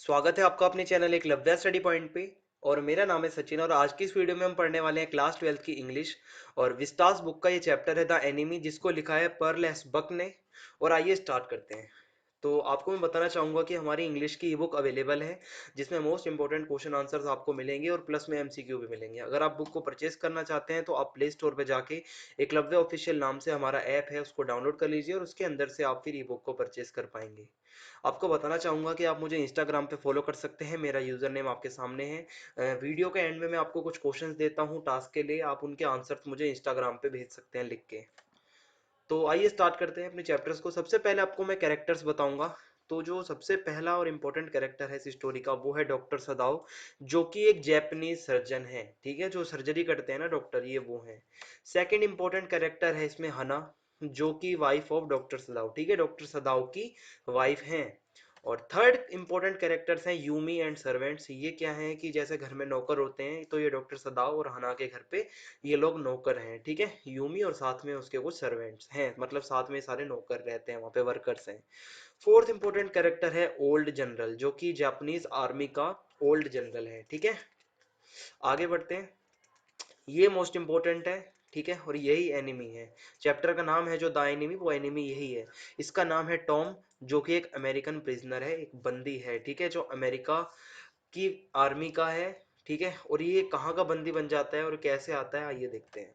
स्वागत है आपका अपने चैनल एकलव्य स्टडी पॉइंट पे। और मेरा नाम है सचिन और आज की इस वीडियो में हम पढ़ने वाले हैं क्लास 12 की इंग्लिश और विस्टास बुक का ये चैप्टर है द एनिमी, जिसको लिखा है पर्ल एस बक ने। और आइए स्टार्ट करते हैं। तो आपको मैं बताना चाहूँगा कि हमारी इंग्लिश की ई बुक अवेलेबल है, जिसमें मोस्ट इंपॉर्टेंट क्वेश्चन आंसर्स आपको मिलेंगे और प्लस में एमसीक्यू भी मिलेंगे। अगर आप बुक को परचेस करना चाहते हैं तो आप प्ले स्टोर पर जाके एकलव्य ऑफिशियल नाम से हमारा ऐप है उसको डाउनलोड कर लीजिए और उसके अंदर से आप फिर ई बुक को परचेस कर पाएंगे। आपको बताना चाहूँगा कि आप मुझे इंस्टाग्राम पे फॉलो कर सकते हैं, मेरा यूज़र नेम आपके सामने है। वीडियो के एंड में मैं आपको कुछ क्वेश्चंस देता हूँ टास्क के लिए, आप उनके आंसर्स मुझे इंस्टाग्राम पे भेज सकते हैं लिख के। तो आइए स्टार्ट करते हैं अपने चैप्टर्स को। सबसे पहले आपको मैं कैरेक्टर्स बताऊंगा। तो जो सबसे पहला और इम्पोर्टेंट कैरेक्टर है इस स्टोरी का वो है डॉक्टर सदाओ, जो कि एक जैपनीज सर्जन है। ठीक है, जो सर्जरी करते हैं ना डॉक्टर, ये वो है। सेकंड इम्पोर्टेंट कैरेक्टर है इसमें हना, जो कि वाइफ ऑफ डॉक्टर सदाओ। ठीक है, डॉक्टर सदाओ की वाइफ हैं। और थर्ड इंपॉर्टेंट कैरेक्टर्स हैं यूमी एंड सर्वेंट्स। ये क्या है कि जैसे घर में नौकर होते हैं, तो ये डॉक्टर सदाओ और हना के घर पे ये लोग नौकर हैं। ठीक है, यूमी और साथ में उसके कुछ सर्वेंट्स हैं, मतलब साथ में सारे नौकर रहते हैं वहाँ पे, वर्कर्स हैं। फोर्थ इंपॉर्टेंट कैरेक्टर है ओल्ड जनरल, जो कि जापानीज आर्मी का ओल्ड जनरल है। ठीक है, आगे बढ़ते हैं। ये मोस्ट इंपॉर्टेंट है। ठीक है, और यही एनिमी है। चैप्टर का नाम है जो द एनिमी, वो एनिमी यही है। इसका नाम है टॉम, जो कि एक अमेरिकन प्रिजनर है, एक बंदी है। ठीक है, जो अमेरिका की आर्मी का है। ठीक है, और ये कहाँ का बंदी बन जाता है और कैसे आता है, आइए देखते हैं।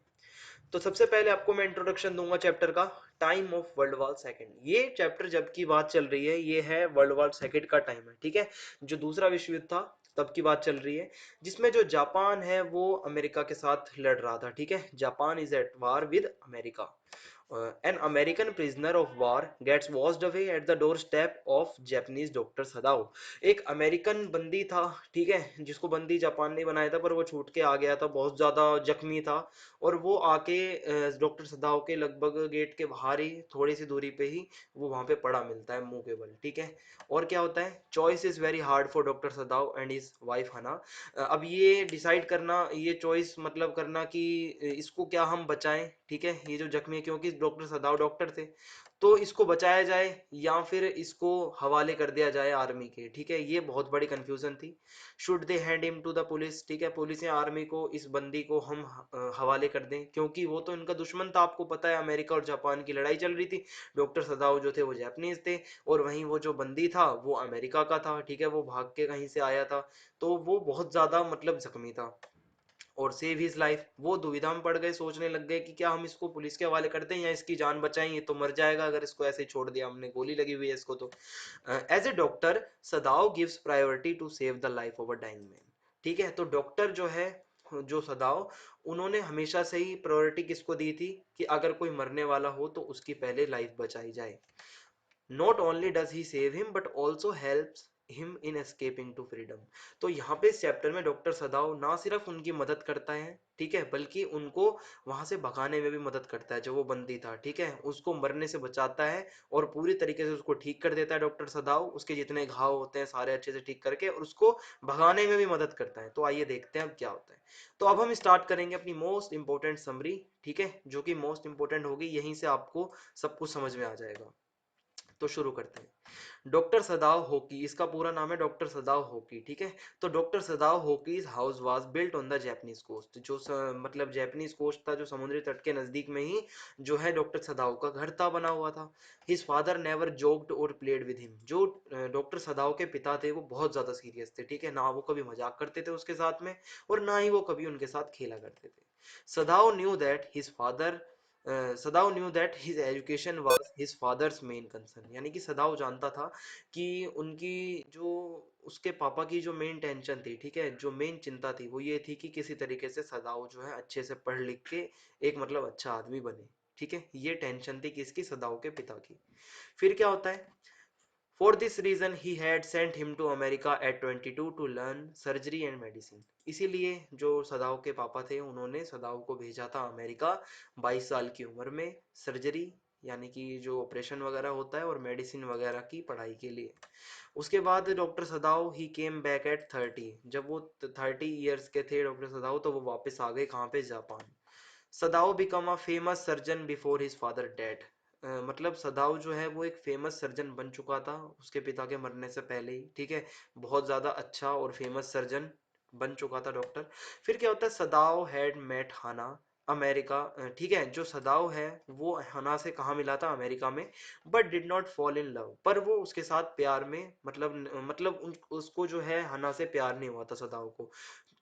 तो सबसे पहले आपको मैं इंट्रोडक्शन दूंगा चैप्टर का। Time of world war second. ये चैप्टर जब की बात चल रही है, ये है वर्ल्ड वॉर सेकंड का टाइम है। ठीक है, जो दूसरा विश्व युद्ध था तब की बात चल रही है, जिसमें जो जापान है वो अमेरिका के साथ लड़ रहा था। ठीक है, Japan is at war with America. An American prisoner of war gets washed away at the door step of Japanese doctor Sadao. एक अमेरिकन बंदी था, ठीक है, जिसको बंदी जापान ने बनाया था, पर वो छूट के आ गया था, बहुत ज्यादा जख्मी था। और वो आके डॉक्टर सदाओ के लगभग गेट के बाहर ही थोड़ी सी दूरी पे ही वो वहां पे पड़ा मिलता है, मुंह के बल। ठीक है, और क्या होता है, choice is very hard for doctor Sadao and his wife हना। अब ये डिसाइड करना, ये चॉइस मतलब करना कि इसको क्या हम बचाएं। ठीक है, ये जो जख्मी है, क्योंकि डॉक्टर सदाव डॉक्टर थे, तो इसको बचाया जाए या फिर इसको हवाले कर दिया जाए आर्मी के। ठीक है, ये बहुत बड़ी कंफ्यूजन थी। Should they hand him to the police. ठीक है, पुलिस या आर्मी को इस बंदी को हम हवाले कर दें, क्योंकि वो तो इनका दुश्मन था। आपको पता है अमेरिका और जापान की लड़ाई चल रही थी। डॉक्टर सदाव जो थे वो जापानीज थे, और वहीं वो जो बंदी था वो अमेरिका का था। ठीक है, वो भाग के कहीं से आया था, तो वो बहुत ज्यादा मतलब जख्मी था। और सेव हिज लाइफ, वो दुविधा में पड़ गए, सोचने लग गए कि क्या हम इसको पुलिस के हवाले करते हैं या इसकी जान बचाएं, ये तो मर जाएगा अगर इसको ऐसे छोड़ दिया हमने, गोली लगी हुई है इसको। तो as a doctor Sadao gives priority to save the life of a dying man. ठीक है, तो डॉक्टर जो है, जो सदाओ, उन्होंने हमेशा से ही प्रायोरिटी किसको दी थी कि अगर कोई मरने वाला हो तो उसकी पहले लाइफ बचाई जाए। Not only does he save him but also helps him in escaping to freedom. तो यहाँ पे इस चैप्टर में डॉक्टर सदाव ना सिर्फ उनकी मदद करता है, ठीक है, बल्कि उनको वहां से भगाने में भी मदद करता है। जो वो बंदी था, ठीक है, उसको मरने से बचाता है और पूरी तरीके से उसको ठीक कर देता है डॉक्टर सदाव। उसके जितने घाव होते हैं सारे अच्छे से ठीक करके, और उसको भगाने में भी मदद करता है। तो आइए देखते हैं अब क्या होता है। तो अब हम स्टार्ट करेंगे अपनी मोस्ट इंपोर्टेंट समरी। ठीक है, जो कि मोस्ट इंपोर्टेंट होगी, यहीं से आपको सब कुछ समझ में आ जाएगा। तो शुरू करते हैं। डॉक्टर सदाव होकी, इसका पूरा नाम है डॉक्टर सदाव होकी। ठीक है, तो doctor Sadao Hoki's house was built on the Japanese coast. जो मतलब जापानीज कोस्ट था, जो समुद्री तट के नजदीक में ही जो है डॉक्टर सदाव का घर था, बना हुआ था। हिज फादर नेवर जोक्ड और प्लेड विद हिम। जो डॉक्टर सदाव के पिता थे वो बहुत ज्यादा सीरियस थे। ठीक है, ना वो कभी मजाक करते थे उसके साथ में, और ना ही वो कभी उनके साथ खेला करते थे। सदाव knew that his father सदाव knew that his education was his father's main concern. यानी कि सदाव जानता था कि उनकी जो उसके पापा की जो मेन टेंशन थी, ठीक है, जो मेन चिंता थी, वो ये थी कि किसी तरीके से सदाव जो है अच्छे से पढ़ लिख के एक मतलब अच्छा आदमी बने। ठीक है, ये टेंशन थी किसकी, सदाव के पिता की। फिर क्या होता है, For this reason, he had sent him to America at 22 to learn surgery and medicine. इसीलिए जो सदाव के पापा थे, उन्होंने सदाव को भेजा था अमेरिका 22 साल की उम्र में, सर्जरी यानी कि जो ऑपरेशन वगैरह होता है और मेडिसिन वगैरह की पढ़ाई के लिए। उसके बाद doctor सदाव he came back at 30। जब वो 30 ईयर्स के थे डॉक्टर सदाव, तो वो वापस आ गए कहाँ पे, Japan. सदाव become a famous surgeon before his father death. मतलब सदाव जो है वो एक फेमस सर्जन बन चुका था उसके पिता के मरने से पहले ही, ठीक है। बहुत ज़्यादा अच्छा और फेमस सर्जन बन चुका था डॉक्टर। फिर क्या होता है, Sadao had met Hana America, ठीक है। जो सदाव है वो हना से कहाँ मिला था, अमेरिका में। But did not fall in love, पर वो उसके साथ प्यार में मतलब उसको जो है हना से प्यार नहीं हुआ था सदाव को।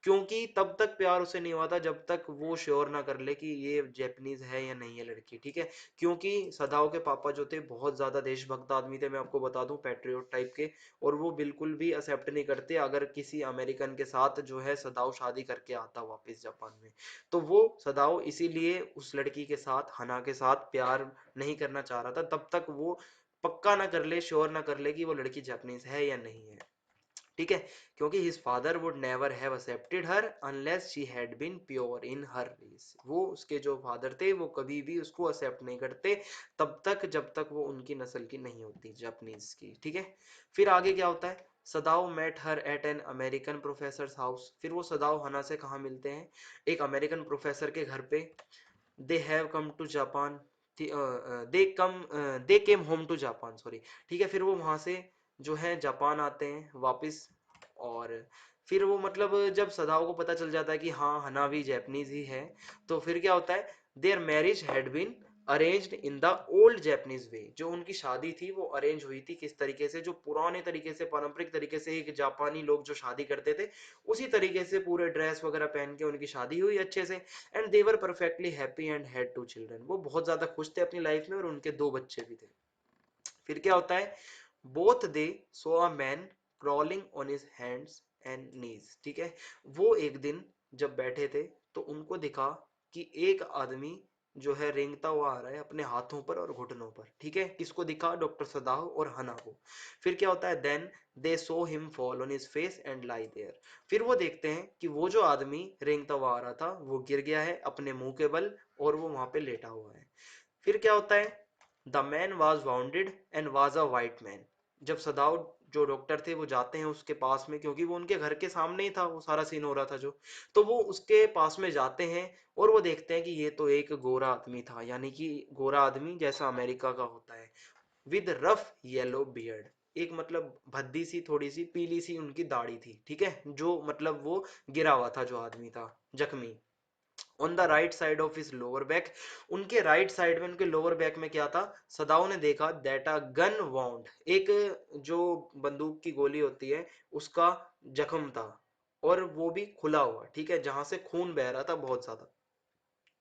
क्योंकि तब तक प्यार उसे नहीं हुआ था जब तक वो श्योर ना कर ले कि ये जैपनीज है या नहीं है लड़की, ठीक है। क्योंकि सदाओ के पापा जो थे बहुत ज्यादा देशभक्त आदमी थे, मैं आपको बता दूं, पैट्रियोट टाइप के। और वो बिल्कुल भी एक्सेप्ट नहीं करते अगर किसी अमेरिकन के साथ जो है सदाओ शादी करके आता वापस जापान में। तो वो सदाओ इसीलिए उस लड़की के साथ, हना के साथ प्यार नहीं करना चाह रहा था तब तक वो पक्का ना कर ले, श्योर ना कर ले कि वो लड़की जापानीज है या नहीं है, ठीक है। क्योंकि his father would never have accepted her unless she had been pure in her race. वो उसके जो फादर थे वो कभी भी उसको एक्सेप्ट नहीं करते तब तक जब तक वो उनकी नस्ल की नहीं होती, जापानीज की, ठीक है। फिर आगे क्या होता है, Sadao met her at an American professor house. फिर वो सदाओ हना से कहाँ मिलते हैं, एक अमेरिकन प्रोफेसर के घर पे। They have come to Japan, they came home to Japan, sorry, ठीक है। फिर वो वहां से जो है जापान आते हैं वापस। और फिर वो मतलब जब सदाओ को पता चल जाता है कि हाँ हना भी जैपनीज ही है, तो फिर क्या होता है, their marriage had been arranged in the old Japanese way. जो उनकी शादी थी वो अरेंज हुई थी किस तरीके से, जो पुराने तरीके से, पारंपरिक तरीके से एक जापानी लोग जो शादी करते थे उसी तरीके से पूरे ड्रेस वगैरह पहन के उनकी शादी हुई अच्छे से। And they were perfectly happy and had two children. वो बहुत ज्यादा खुश थे अपनी लाइफ में और उनके दो बच्चे भी थे। फिर क्या होता है, both they saw a man crawling on his hands and knees, ठीक है। वो एक दिन जब बैठे थे तो उनको दिखा कि एक आदमी जो है रेंगता हुआ आ रहा है अपने हाथों पर और घुटनों पर, ठीक है। किसको दिखा, डॉक्टर सदाव और हना को। फिर क्या होता है, then they saw him fall on his face and lie there. फिर वो देखते हैं कि वो जो आदमी रेंगता हुआ आ रहा था वो गिर गया है अपने मुंह के बल और वो वहां पे लेटा हुआ है। फिर क्या होता है, the man was bounded and was a white man. जब सदाव जो डॉक्टर थे वो जाते हैं उसके पास में, क्योंकि वो उनके घर के सामने ही था वो सारा सीन हो रहा था जो। तो वो उसके पास में जाते हैं और वो देखते हैं कि ये तो एक गोरा आदमी था, यानी कि गोरा आदमी जैसा अमेरिका का होता है, विद रफ येलो बियर्ड। एक मतलब भद्दी सी थोड़ी सी पीली सी उनकी दाढ़ी थी, ठीक है। जो मतलब वो गिरा हुआ था जो आदमी था जख्मी, on the right side of his lower back. उनके राइट साइड में, उनके लोअर बैक में क्या था, सदाओ ने देखा दैट अ गन वाउंड, एक जो बंदूक की गोली होती है उसका जख्म था, और वो भी खुला हुआ, ठीक है, जहां से खून बह रहा था बहुत ज्यादा।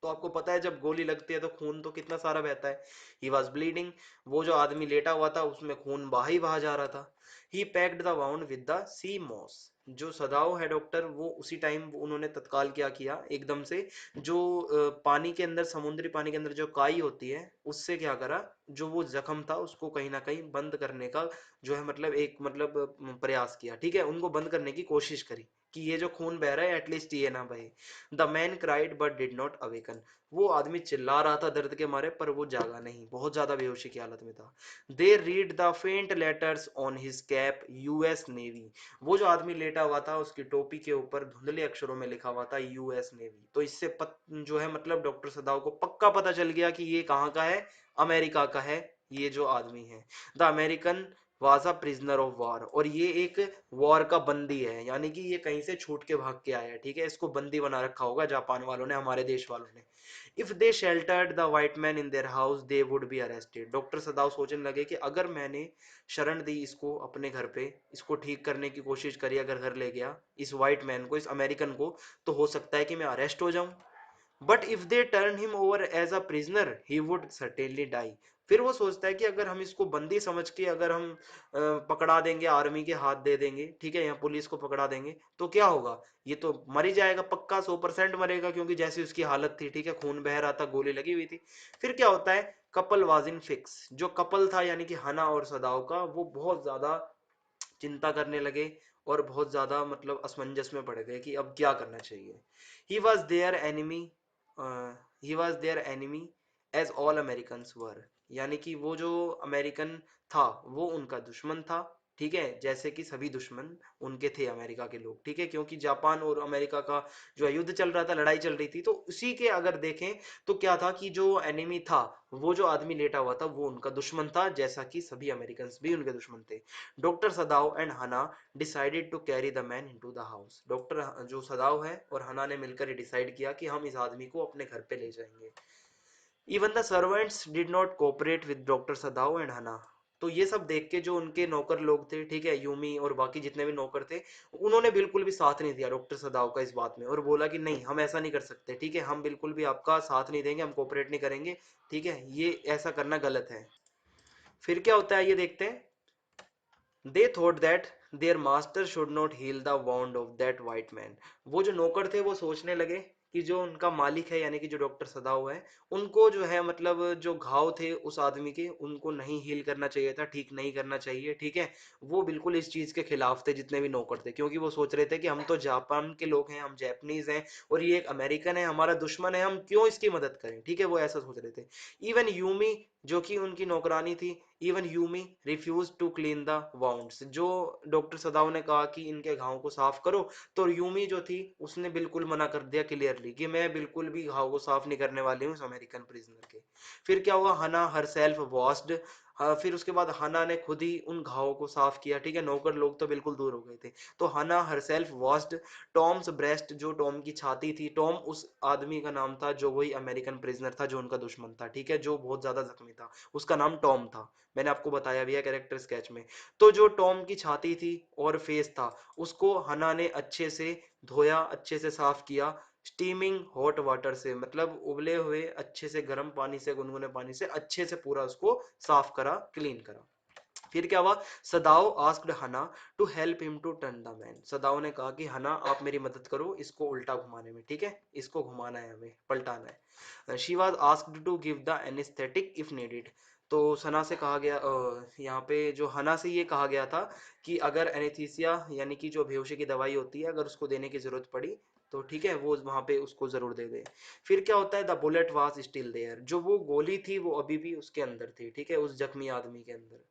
तो आपको पता है जब गोली लगती है तो खून तो कितना सारा बहता है। ही वॉज ब्लीडिंग, वो जो आदमी लेटा हुआ था उसमें खून बहा ही बहा जा रहा था। He packed the wound with the sea moss. जो सदाओ है डॉक्टर वो उसी टाइम उन्होंने तत्काल क्या किया, एकदम से जो पानी के अंदर, समुद्री पानी के अंदर जो काई होती है उससे क्या करा, जो वो जख्म था उसको कहीं ना कहीं बंद करने का जो है मतलब एक मतलब प्रयास किया, ठीक है। उनको बंद करने की कोशिश करी कि ये जो खून बह रहा है एटलीस्ट ये ना बहे। The man cried but did not awaken. वो आदमी चिल्ला रहा था दर्द के मारे पर वो जागा नहीं, बहुत ज्यादा बेहोशी की हालत में था। दे रीड द फेंट letters on his cap US navy. वो जो आदमी लेटा हुआ था उसकी टोपी के ऊपर धुंधले अक्षरों में लिखा हुआ था यूएस नेवी। तो इससे जो है मतलब डॉक्टर सदाव को पक्का पता चल गया कि ये कहाँ का है, अमेरिका का है ये जो आदमी है। The American was a prisoner of war, और ये एक वॉर का बंदी है, यानी कि ये कहीं से छूट के भाग के आया है, ठीक है। इसको बंदी बना रखा होगा जापान वालों ने, हमारे देश वालों ने। If they sheltered the white man in their house they would be arrested. Doctor सदाव सोचने लगे कि अगर मैंने शरण दी इसको अपने घर पे, इसको ठीक करने की कोशिश करी, अगर घर ले गया इस व्हाइट मैन को, इस अमेरिकन को, तो हो सकता है कि मैं अरेस्ट हो जाऊं। But if they turn him over as a prisoner he would certainly die. फिर वो सोचता है कि अगर हम इसको बंदी समझ के अगर हम पकड़ा देंगे, आर्मी के हाथ दे देंगे, ठीक है, या पुलिस को पकड़ा देंगे, तो क्या होगा, ये तो मर ही जाएगा पक्का, 100% मरेगा, क्योंकि जैसी उसकी हालत थी, ठीक है, खून बह रहा था, गोली लगी हुई थी। फिर क्या होता है, कपल वाज इन फिक्स। जो कपल था यानी कि हना और सदाव का, वो बहुत ज्यादा चिंता करने लगे और बहुत ज्यादा मतलब असमंजस में पड़ गए कि अब क्या करना चाहिए। He was their enemy, he was their enemy as all American were. यानी कि वो जो अमेरिकन था वो उनका दुश्मन था, ठीक है, जैसे कि सभी दुश्मन उनके थे अमेरिका के लोग, ठीक है, क्योंकि जापान और अमेरिका का जो है युद्ध चल रहा था, लड़ाई चल रही थी, तो उसी के अगर देखें तो क्या था कि जो एनिमी था, वो जो आदमी लेटा हुआ था वो उनका दुश्मन था, जैसा कि सभी अमेरिकन भी उनके दुश्मन थे। Doctor Sadao and Hana decided to carry the man into the house. Doctor जो सदाव है और हना ने मिलकर डिसाइड किया कि हम इस आदमी को अपने घर पे ले जाएंगे। Even the servants did not cooperate with doctor Sadao and हना। तो ये सब देख के जो उनके नौकर लोग थे, ठीक है, यूमी और बाकी जितने भी नौकर थे, उन्होंने बिल्कुल भी साथ नहीं दिया डॉक्टर सदाव का इस बात में, और बोला कि नहीं, हम ऐसा नहीं कर सकते, ठीक है, हम बिल्कुल भी आपका साथ नहीं देंगे, हम कोऑपरेट नहीं करेंगे, ठीक है, ये ऐसा करना गलत है। फिर क्या होता है ये देखते हैं। They thought that their master should not heal the wound of that white man. वो जो नौकर थे वो सोचने लगे कि जो उनका मालिक है, यानी कि जो डॉक्टर सदाव है, उनको जो है मतलब जो घाव थे उस आदमी के, उनको नहीं हील करना चाहिए था, ठीक नहीं करना चाहिए, ठीक है। वो बिल्कुल इस चीज के खिलाफ थे जितने भी नौकर थे, क्योंकि वो सोच रहे थे कि हम तो जापान के लोग हैं, हम जैपनीज हैं, और ये एक अमेरिकन है, हमारा दुश्मन है, हम क्यों इसकी मदद करें, ठीक है, वो ऐसा सोच रहे थे। इवन यूमी जो कि उनकी नौकरानी थी, even Yumi refuse to clean the wounds. जो डॉक्टर सदाव ने कहा कि इनके घाव को साफ करो, तो यूमी जो थी उसने बिल्कुल मना कर दिया क्लियरली कि मैं बिल्कुल भी घाव को साफ नहीं करने वाली हूँ इस अमेरिकन प्रिजनर के। फिर क्या हुआ, हना हर सेल्फ वॉश्ड। फिर उसके बाद हना ने खुद ही उन घावों को साफ किया, ठीक है, नौकर लोग तो बिल्कुल दूर हो गए थे। तो हना her self washed Tom's breast. जो टॉम की छाती थी, टॉम उस आदमी का नाम था जो वही अमेरिकन प्रिजनर था जो उनका दुश्मन था, ठीक है, जो बहुत ज्यादा जख्मी था, उसका नाम टॉम था। मैंने आपको बताया भी है कैरेक्टर स्केच में। तो जो टॉम की छाती थी और फेस था, उसको हना ने अच्छे से धोया, अच्छे से साफ किया, स्टीमिंग हॉट वाटर से, मतलब उबले हुए अच्छे से गर्म पानी से, गुनगुने पानी से अच्छे से पूरा उसको साफ करा, क्लीन करा। फिर क्या हुआ, Sadao asked Hana to help him to turn the man. Sadao ने कहा कि हना आप मेरी मदद करो इसको उल्टा घुमाने में, ठीक है, इसको घुमाना है, हमें पलटाना है। She was asked to give the anaesthetic if needed. तो सना से कहा गया, यहाँ पे जो हना से ये कहा गया था कि अगर एनेस्थीसिया यानी कि जो बेहोशी की दवाई होती है, अगर उसको देने की जरूरत पड़ी तो ठीक है, वो वहां पे उसको जरूर दे दे। फिर क्या होता है, the bullet was still there. जो वो गोली थी वो अभी भी उसके अंदर थी, ठीक है, उस जख्मी आदमी के अंदर।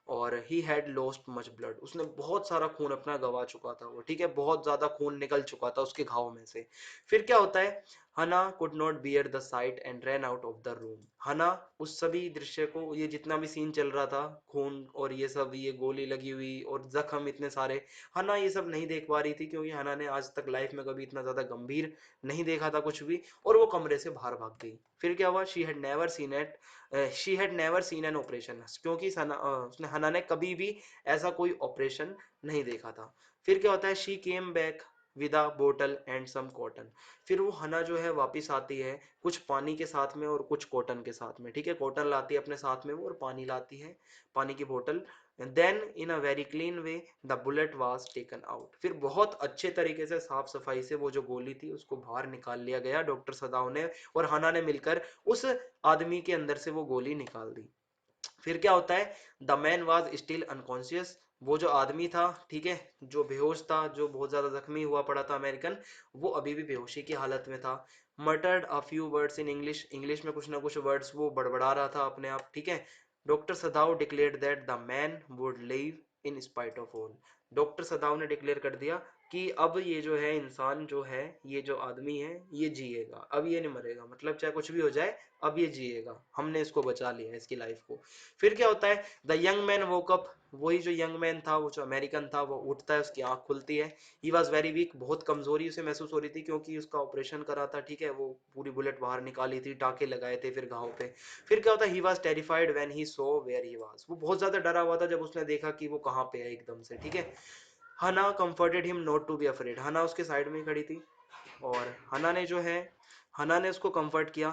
और he had lost much blood. उसने बहुत सारा खून अपना गवा चुका था वो, ठीक है, बहुत ज्यादा खून निकल चुका था उसके घाव में से। फिर क्या होता है, हना could not bear the site and ran out of the room. हना उस सभी दृश्य को, ये जितना भी सीन चल रहा था, खून और ये सब, ये गोली लगी हुई और जख्म इतने सारे, हना ये सब नहीं देख पा रही थी, क्योंकि हना ने आज तक लाइफ में कभी इतना ज्यादा गंभीर नहीं देखा था कुछ भी, और वो कमरे से बाहर भाग गई। फिर क्या हुआ, she had never seen an operation, क्योंकि उसने, हना ने कभी भी ऐसा कोई ऑपरेशन नहीं देखा था। फिर क्या होता है, she came back with a बोतल एंड सम कॉटन। फिर वो हना जो है वापस आती है कुछ पानी के साथ में और कुछ कॉटन के साथ में, ठीक है, कॉटन लाती है अपने साथ में वो, और पानी लाती है, पानी की बोतल। Then in a very clean way the bullet was taken out. फिर बहुत अच्छे तरीके से साफ सफाई से वो जो गोली थी उसको बाहर निकाल लिया गया, डॉक्टर सदाव ने और हना ने मिलकर उस आदमी के अंदर से वो गोली निकाल दी। फिर क्या होता है, the man was still unconscious. वो जो आदमी था, ठीक है, जो बेहोश था, जो बहुत ज्यादा जख्मी हुआ पड़ा था अमेरिकन, वो अभी भी बेहोशी की हालत में था। मटर्ड a few words in English. English में कुछ ना कुछ वर्ड्स वो बड़बड़ा रहा था अपने आप, ठीक है। Doctor सदाव declared that the man would live in spite of all. Doctor Sadao ने डिक्लेयर कर दिया कि अब ये जो है इंसान जो है, ये जो आदमी है, ये जिएगा, अब ये नहीं मरेगा, मतलब चाहे कुछ भी हो जाए, अब ये जिएगा, हमने इसको बचा लिया है, इसकी लाइफ को। फिर क्या होता है, the young man woke up. वही जो यंग मैन था, वो जो अमेरिकन था, वो उठता है, उसकी आंख खुलती है। He was very weak. बहुत कमजोरी उसे महसूस हो रही थी, क्योंकि उसका ऑपरेशन करा था, ठीक है, वो पूरी बुलेट बाहर निकाली थी, टाके लगाए थे फिर घाव पे। फिर क्या होता है, he was terrified when he saw where he was. वो बहुत ज्यादा डरा हुआ था जब उसने देखा कि वो कहाँ पे है एकदम से, ठीक है। Hana comforted him not to be afraid. Hana उसके साइड में ही खड़ी थी, और हना ने जो है, हना ने उसको कंफर्ट किया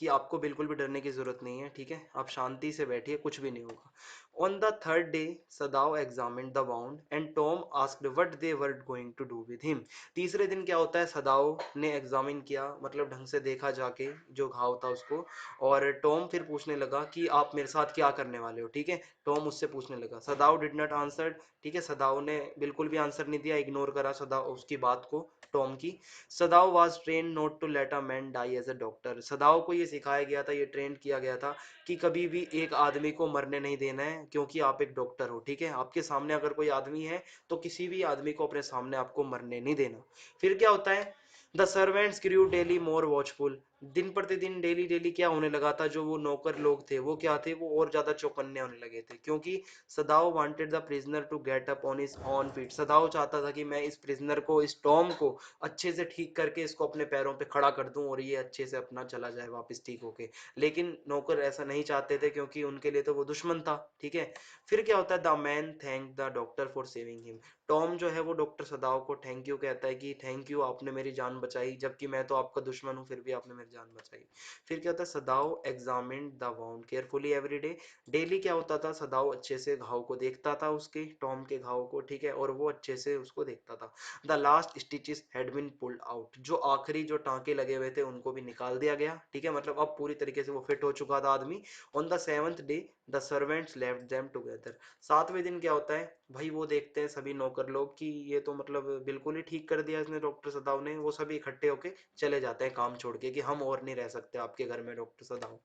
कि आपको बिल्कुल भी डरने की जरूरत नहीं है, ठीक है, आप शांति से बैठिए, कुछ भी नहीं होगा। On the third day Sadao examined the wound and Tom asked what they were going to do with him. तीसरे दिन क्या होता है, सदाव ने एग्जामिन किया, मतलब ढंग से देखा जाके जो घाव था उसको, और टॉम फिर पूछने लगा कि आप मेरे साथ क्या करने वाले हो, ठीक है, टॉम उससे पूछने लगा। सदाव डिड नॉट आंसर, ठीक है, सदाव ने बिल्कुल भी आंसर नहीं दिया, इग्नोर करा सदाव उसकी बात को, टॉम की। Sadao was train not to let a man die as a doctor. Sadao को ये सिखाया गया था, ये ट्रेन किया गया था कि कभी भी एक आदमी को मरने नहीं देना है, क्योंकि आप एक डॉक्टर हो, ठीक है। आपके सामने अगर कोई आदमी है तो किसी भी आदमी को अपने सामने आपको मरने नहीं देना। फिर क्या होता है, the servants grew daily more watchful. दिन प्रतिदिन डेली डेली क्या होने लगा था, जो वो नौकर लोग थे वो क्या थे, वो और ज्यादा चौकन्ने होने लगे थे, क्योंकि Sadao wanted the prisoner to get up on his on feet. Sadao चाहता था कि मैं इस प्रिजनर को, इस टॉम को अच्छे से ठीक करके इसको अपने पैरों पे खड़ा कर दूं और ये अच्छे से अपना चला जाए वापस ठीक होके। लेकिन नौकर ऐसा नहीं चाहते थे, क्योंकि उनके लिए तो वो दुश्मन था, ठीक है। फिर क्या होता है, the man thank the doctor for saving him. Tom जो है वो डॉक्टर सदाओ को थैंक यू कहता है कि थैंक यू, आपने मेरी जान बचाई, जबकि मैं तो आपका दुश्मन हूँ, फिर भी आपने मेरी जान बचाई। फिर क्या होता है, Sadao examined the wound carefully every day. Daily क्या होता था, सदाओ अच्छे से घाव को देखता था, उसके टॉम के घाव को, ठीक है, और वो अच्छे से उसको देखता था। The last stitches had been pulled out. जो आखिरी जो टांके लगे हुए थे उनको भी निकाल दिया गया, ठीक है, मतलब अब पूरी तरीके से वो फिट हो चुका था आदमी। On the seventh day the servants left them together. सातवें दिन क्या होता है भाई, वो देखते हैं सभी नौकर लोग कि ये तो मतलब बिल्कुल ही ठीक कर दिया इसने डॉक्टर सदाव ने। वो सभी इकट्ठे होके चले जाते हैं काम छोड़ के कि हम और नहीं रह सकते आपके घर में डॉक्टर सदाव।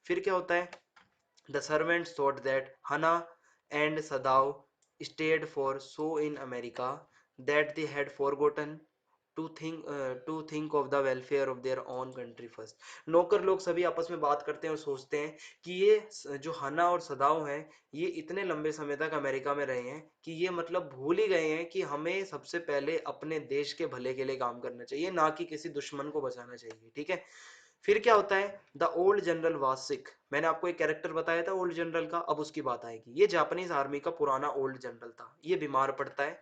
फिर क्या होता है, the servants thought that Hannah and Sadao stayed for so in America that they had forgotten to think of the welfare of their own country first. नौकर लोग सभी आपस में बात करते हैं और सोचते हैं कि ये जो हना और सदाओ हैं, ये इतने लंबे समय तक अमेरिका में रहे हैं कि ये मतलब भूल ही गए हैं कि हमें सबसे पहले अपने देश के भले के लिए काम करना चाहिए, ना कि किसी दुश्मन को बचाना चाहिए, ठीक है। फिर क्या होता है, the old general was sick. मैंने आपको एक कैरेक्टर बताया था ओल्ड जनरल का, अब उसकी बात आएगी। ये जापानीज आर्मी का पुराना ओल्ड जनरल था, ये बीमार पड़ता है।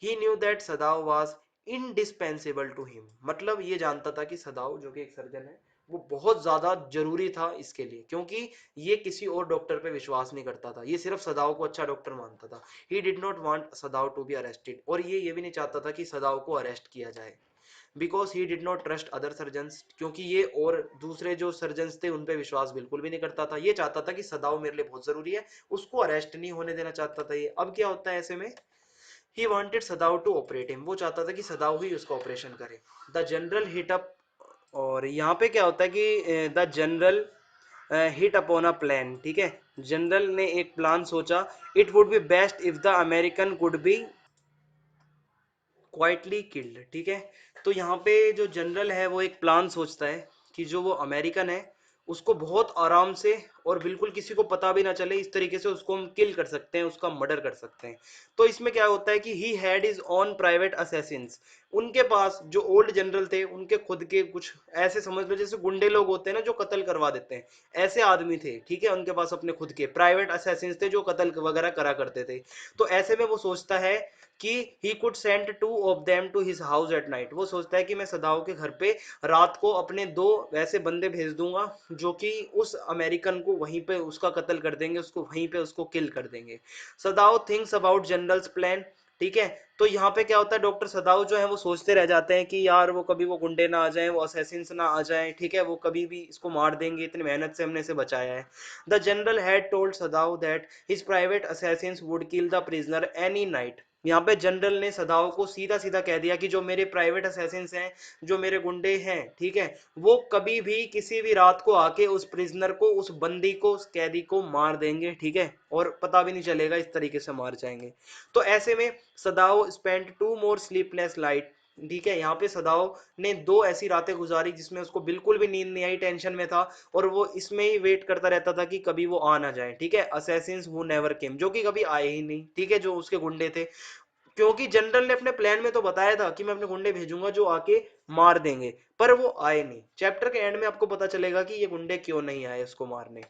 He knew that Sadao was indispensable to him. मतलब ये जानता था कि सदाओ जो कि एक सर्जन है, वो बहुत ज्यादा जरूरी था इसके लिए, क्योंकि ये किसी और डॉक्टर पे विश्वास नहीं करता था, ये सिर्फ सदाओ को अच्छा डॉक्टर मानता था। He did not want Sadao to be arrested, और ये भी नहीं चाहता था कि सदाओ को अरेस्ट किया जाए। Because he did not trust other surgeons, क्योंकि ये और दूसरे जो सर्जन्स थे उन पे विश्वास बिल्कुल भी नहीं करता था। ये चाहता था कि सदाओ मेरे लिए बहुत जरूरी है, उसको अरेस्ट नहीं होने देना चाहता था ये। अब क्या होता है ऐसे में, he wanted Sadao to operate him. वो चाहता था कि सदाओ ही उसका ऑपरेशन करे। द जनरल हिट अप, और यहाँ पे क्या होता है कि the general hit upon a plan, ठीक है। जनरल ने एक प्लान सोचा। It would be best if the American could be quietly killed, ठीक है। तो यहाँ पे जो जनरल है वो एक प्लान सोचता है कि जो वो अमेरिकन है उसको बहुत आराम से और बिल्कुल किसी को पता भी ना चले, इस तरीके से उसको हम किल कर सकते हैं, उसका मर्डर कर सकते हैं। तो इसमें क्या होता है कि he had is on private Assassin's. उनके पास जो ओल्ड जनरल थे उनके खुद के कुछ, ऐसे समझ लो जैसे गुंडे लोग होते हैं ना जो कत्ल करवा देते हैं, ऐसे आदमी थे, ठीक है। उनके पास अपने खुद के प्राइवेट असैसिन्स थे जो कत्ल वगैरह करा करते थे। तो ऐसे में वो सोचता है कि he could send two of them to his house at night. वो सोचता है कि मैं सदाओ के घर पे रात को अपने दो वैसे बंदे भेज दूंगा जो कि उस अमेरिकन को वहीं पे उसका कत्ल कर देंगे, उसको वहीं पे उसको किल कर देंगे। सदाओ थिंक्स अबाउट जनरल्स प्लान, ठीक है। तो यहाँ पे क्या होता है, डॉक्टर सदाओ जो है वो सोचते रह जाते हैं कि यार वो कभी वो गुंडे ना आ जाएं, वो असैसिन्स ना आ जाएं, ठीक है, वो कभी भी इसको मार देंगे, इतनी मेहनत से हमने इसे बचाया है। The general had told Sadao that his private Assassin's would kill the prisoner any night. यहाँ पे जनरल ने सदाओ को सीधा सीधा कह दिया कि जो मेरे प्राइवेट असैसिन्स हैं, जो मेरे गुंडे हैं, ठीक है, वो कभी भी किसी भी रात को आके उस प्रिजनर को, उस बंदी को, उस कैदी को मार देंगे, ठीक है, और पता भी नहीं चलेगा, इस तरीके से मार जाएंगे। तो ऐसे में Sadao spend two more sleepless light, ठीक है। यहाँ पे सदाओ ने दो ऐसी रातें गुजारी जिसमें उसको बिल्कुल भी नींद नहीं आई, टेंशन में था, और वो इसमें ही वेट करता रहता था कि कभी वो आ ना जाए, ठीक है। असैसिन्स हु नेवर केम, जो कि कभी आए ही नहीं, ठीक है, जो उसके गुंडे थे। क्योंकि जनरल ने अपने प्लान में तो बताया था कि मैं अपने गुंडे भेजूंगा जो आके मार देंगे, पर वो आए नहीं। चैप्टर के एंड में आपको पता चलेगा कि ये गुंडे क्यों नहीं आए उसको मारने।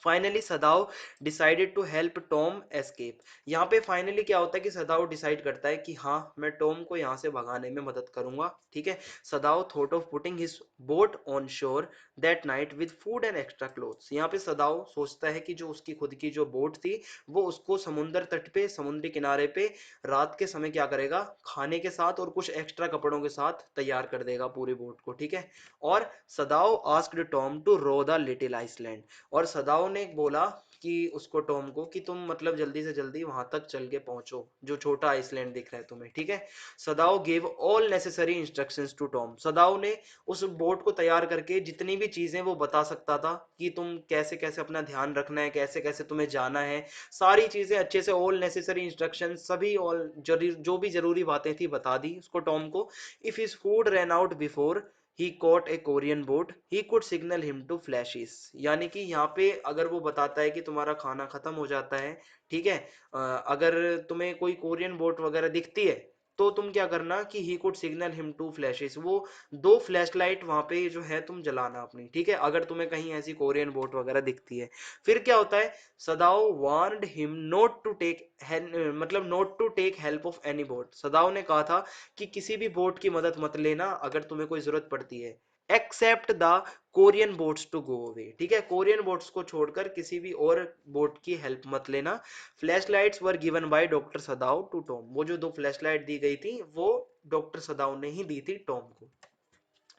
Finally Sadao decided to help Tom escape. यहाँ पे फाइनली क्या होता है कि सदाओ डिसाइड करता है कि हाँ मैं टॉम को यहाँ से भगाने में मदद करूंगा, ठीक है। Sadao thought of putting his boat on shore that night with food and extra clothes. यहाँ पे सदाओ सोचता है कि जो उसकी खुद की जो बोट थी वो उसको समुद्र तट पे, समुद्री किनारे पे रात के समय क्या करेगा, खाने के साथ और कुछ एक्स्ट्रा कपड़ों के साथ तैयार कर देगा पूरी बोट को, ठीक है। और Sadao asked Tom to row the little island. और सदाओ ने बोला कि उसको टॉम को कि तुम मतलब जल्दी से जल्दी वहां तक चल के पहुंचो जो छोटा आइसलैंड दिख रहा है तुम्हें, ठीक है। Sadao gave all necessary instructions to Tom. Sadao ने उस बोट को तैयार करके जितनी भी चीजें वो बता सकता था कि तुम कैसे कैसे अपना ध्यान रखना है, कैसे कैसे तुम्हें जाना है, सारी चीजें अच्छे से ऑल नेसेसरी इंस्ट्रक्शन सभी ऑल जो भी जरूरी बातें थी बता दी उसको टॉम को। If his food run out before he caught a Korean boat he could signal him to flashes. यानी कि यहाँ पे अगर वो बताता है कि तुम्हारा खाना खत्म हो जाता है, ठीक है, अगर तुम्हें कोई कोरियन बोट वगैरह दिखती है तो तुम क्या करना कि he could signal him two flashes, वो दो फ्लैश लाइट वहां पे जो है तुम जलाना अपनी, ठीक है, अगर तुम्हें कहीं ऐसी कोरियन बोट वगैरह दिखती है। फिर क्या होता है, Sadao warned him not to take मतलब not to take help of any boat. Sadao ने कहा था कि किसी भी बोट की मदद मत लेना अगर तुम्हें कोई जरूरत पड़ती है, except the Korean boats to go away, ठीक है, कोरियन बोट्स को छोड़कर किसी भी और बोट की हेल्प मत लेना। Flash lights were given by doctor Sadao to Tom. वो जो दो फ्लैश लाइट दी गई थी वो डॉक्टर सदाओ ने ही दी थी टॉम को।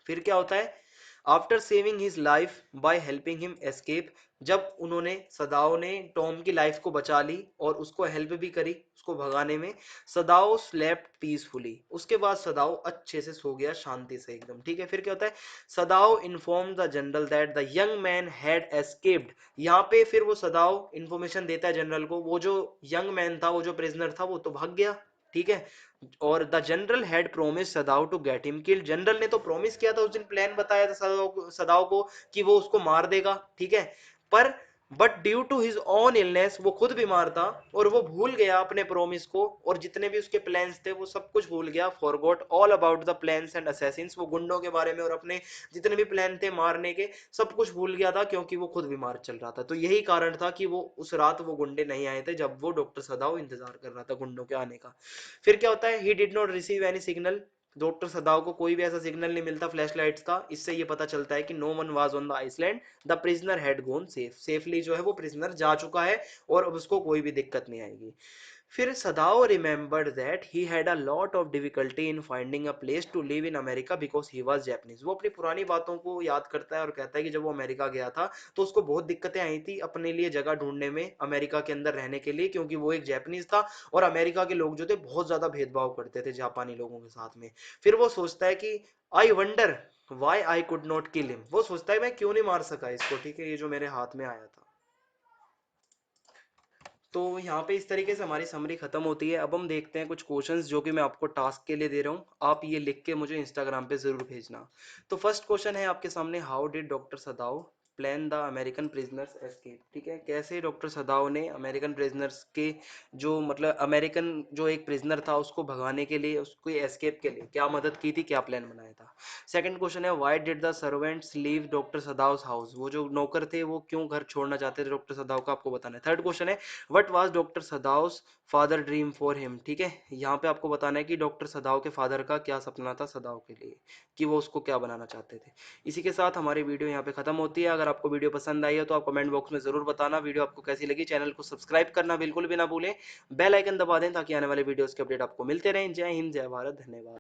फिर क्या होता है, after saving his life by helping him escape, जब उन्होंने सदाओ ने टॉम की लाइफ को बचा ली और उसको हेल्प भी करी उसको भगाने में, सदाओ स्लेप्ट पीसफुली, उसके बाद सदाओ अच्छे से सो गया शांति से एकदम, ठीक है। फिर क्या होता है, Sadao inform the general that the young man had escaped. यहाँ पे फिर वो सदाओ इंफॉर्मेशन देता है जनरल को, वो जो यंग मैन था, वो जो प्रिजनर था वो तो भाग गया, ठीक है। और the general had promise Sadao to get him killed. जनरल ने तो प्रॉमिस किया था उस दिन, प्लान बताया था सदाओ को कि वो उसको मार देगा, ठीक है। पर but due to his own illness, वो खुद बीमार था और वो भूल गया अपने प्रोमिस को और जितने भी उसके प्लान्स थे वो सब कुछ भूल गया। Forgot all about the plans and Assassin's, वो गुंडों के बारे में और अपने जितने भी प्लान थे मारने के सब कुछ भूल गया था क्योंकि वो खुद बीमार चल रहा था। तो यही कारण था कि वो उस रात वो गुंडे नहीं आए थे जब वो डॉक्टर सदाओ इंतजार कर रहा था गुंडों के आने का। फिर क्या होता है, ही did not receive any signal. Doctor Sadao को कोई भी ऐसा सिग्नल नहीं मिलता फ्लैश लाइट्स का। इससे ये पता चलता है कि no one was on the island, the prisoner had gone safe. Safely जो है वो प्रिजनर जा चुका है और अब उसको कोई भी दिक्कत नहीं आएगी। फिर Sadao remembered that he had a lot of difficulty in finding a place to live in America because he was Japanese. वो अपनी पुरानी बातों को याद करता है और कहता है कि जब वो अमेरिका गया था तो उसको बहुत दिक्कतें आई थी अपने लिए जगह ढूंढने में अमेरिका के अंदर रहने के लिए, क्योंकि वो एक जैपनीज था और अमेरिका के लोग जो थे बहुत ज्यादा भेदभाव करते थे जापानी लोगों के साथ में। फिर वो सोचता है कि I wonder why I could not kill him, वो सोचता है मैं क्यों नहीं मार सका इसको, ठीक है, ये जो मेरे हाथ में आया था। तो यहाँ पे इस तरीके से हमारी समरी खत्म होती है। अब हम देखते हैं कुछ क्वेश्चंस जो कि मैं आपको टास्क के लिए दे रहा हूँ, आप ये लिख के मुझे इंस्टाग्राम पे जरूर भेजना। तो फर्स्ट क्वेश्चन है आपके सामने, how did doctor Sadao plan the American prisoners escape, ठीक है, कैसे डॉक्टर सदाओ ने अमेरिकन प्रिजनर्स के जो मतलब अमेरिकन जो एक प्रिजनर था उसको भगाने के लिए, उसको एस्केप के लिए क्या मदद की थी, क्या प्लान बनाया था। सेकंड क्वेश्चन है, why did the servants leave doctor Sadao's house, वो जो नौकर थे वो क्यों घर छोड़ना चाहते थे डॉक्टर सदाओ का, आपको बताना है। थर्ड क्वेश्चन है, what was doctor Sadao's father dream for him, ठीक है, यहाँ पे आपको बताना है कि डॉक्टर सदाव के फादर का क्या सपना था सदाव के लिए, कि वो उसको क्या बनाना चाहते थे। इसी के साथ हमारी वीडियो यहाँ पे खत्म होती है। अगर आपको वीडियो पसंद आई है तो आप कमेंट बॉक्स में जरूर बताना वीडियो आपको कैसी लगी। चैनल को सब्सक्राइब करना बिल्कुल भी ना भूलें, बेल आइकन दबा दें ताकि आने वाले वीडियोस के अपडेट आपको मिलते रहें। जय हिंद, जय भारत, धन्यवाद।